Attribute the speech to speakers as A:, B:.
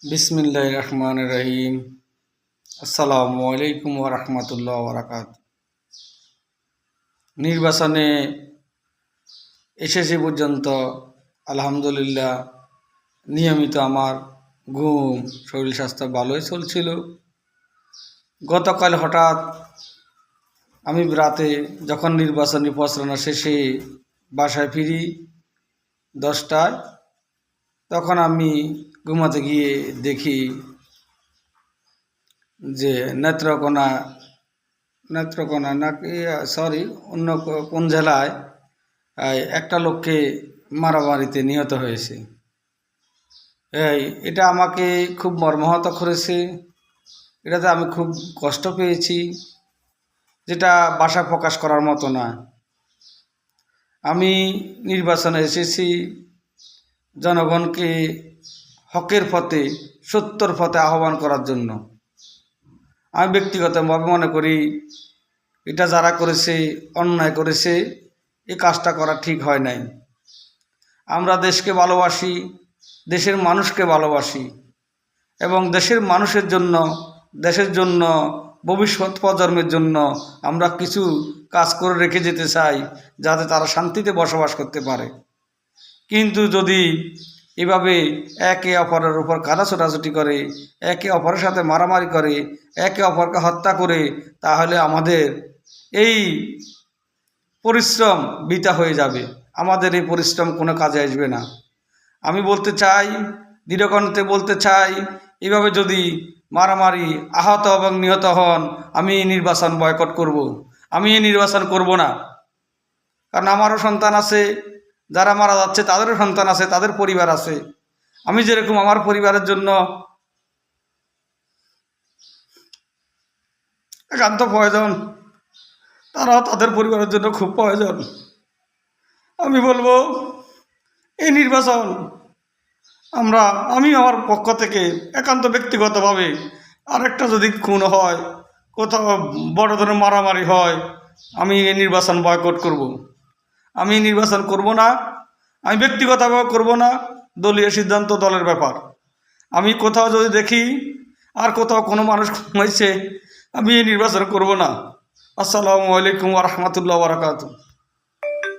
A: বিসমিল্লাহির রহমানির রহিম। আসসালামু আলাইকুম ওয়া রাহমাতুল্লাহি ওয়া বারাকাতুহু। নির্বাচনে এসেছি পর্যন্ত আলহামদুলিল্লাহ নিয়মিত আমার ঘুম, শরীর স্বাস্থ্য ভালোই চলছিল। গতকাল হঠাৎ আমি রাতে যখন নির্বাচনী প্রচারণা শেষে বাসায় ফিরি 10টায়, তখন আমি ঘুমাতে গিয়ে দেখি যে নেত্রকোনা নাকি সরি অন্য কোন জেলায় একটা লোককে মারামারিতে নিহত হয়েছে। এটা আমাকে খুব মর্মাহত করেছে। এটাতে আমি খুব কষ্ট পেয়েছি, যেটা ভাষা প্রকাশ করার মতো না। আমি নির্বাচনে এসেছি জনগণকে হকের পথে, সত্যর পথে আহ্বান করার জন্য। আমি ব্যক্তিগতভাবে মনে করি এটা যারা করেছে, অন্যায় করেছে, এই কাজটা করা ঠিক হয় নাই। আমরা দেশকে ভালোবাসি, দেশের মানুষকে ভালোবাসি এবং দেশের মানুষের জন্য, দেশের জন্য, ভবিষ্যৎ প্রজন্মের জন্য আমরা কিছু কাজ করে রেখে যেতে চাই, যাতে তারা শান্তিতে বসবাস করতে পারে। কিন্তু যদি এভাবে একে অপরের উপর কাদা ছোটাছুটি করে, একে অপরের সাথে মারামারি করে, একে অপরকে হত্যা করে, তাহলে আমাদের এই পরিশ্রম বৃথা হয়ে যাবে। আমাদের এই পরিশ্রম কোনো কাজে আসবে না। আমি বলতে চাই, দৃঢ়কণ্ঠে বলতে চাই, এভাবে যদি মারামারি, আহত এবং নিহত হন, আমি এই নির্বাচন বয়কট করব। আমি এই নির্বাচন করব না। কারণ আমারও সন্তান আছে, যারা মারা যাচ্ছে তাদেরও সন্তান আছে, তাদের পরিবার আছে। আমি যেরকম আমার পরিবারের জন্য একান্ত প্রয়োজন, তারাও তাদের পরিবারের জন্য খুব প্রয়োজন। আমি বলবো এই নির্বাচন আমি আমার পক্ষ থেকে একান্ত ব্যক্তিগতভাবে, আরেকটা যদি খুন হয়, কোথাও বড় ধরনের মারামারি হয়, আমি এই নির্বাচন বয়কট করব। আমি নির্বাচন করব না। আমি ব্যক্তিগতভাবে করব না। দলীয় সিদ্ধান্ত দলের ব্যাপার। আমি কোথাও যদি দেখি আর কোথাও কোনো মানুষ হয়েছে, আমি এই নির্বাচন করব না। আসসালামু আলাইকুম ওয়া রাহমাতুল্লাহি ওয়া বারাকাতুহু।